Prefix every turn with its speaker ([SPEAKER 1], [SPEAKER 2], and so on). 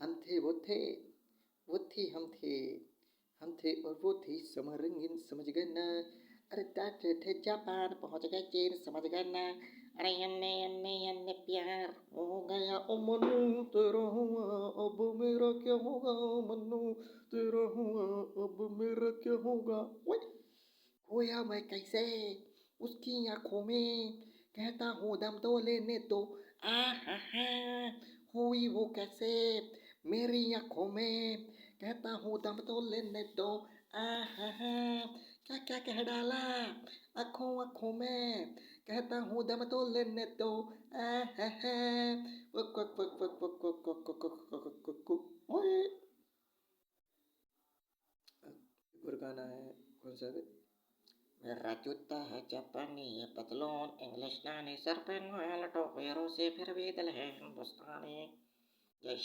[SPEAKER 1] हम थे वो थी हम थे और वो थी समर रंगीन समझ गए ना। अरे डाटे थे जापान पहुंच गए चीन समझ गए ना। अरे अन्ने अन्ने अन्ने प्यार हो गया ओ मनु तेरा हुआ अब मेरा क्या होगा मनु तेरा हुआ अब मेरा क्या होगा। ओए खोया मैं कैसे उसकी आंखों में कहता हूँ दम तो लेने दो। आ हा हा हुई वो कैसे मेरी आंखों में कहता हूँ दम तो लेने दो। आ हा हा क्या क्या कह डाला आंखों आंखों में कहता हूँ दम तो लेने दो। आ हा हा वक वक वक वक वक वक वक वक वक वक वक वक। ओए और गाना है कौन सा है? मेरा जूता है जापानी ये पतलून इंग्लिश नानी सर पे नोयल टोपी रूसी फिर भी दिल है हिंदुस्तानी। जय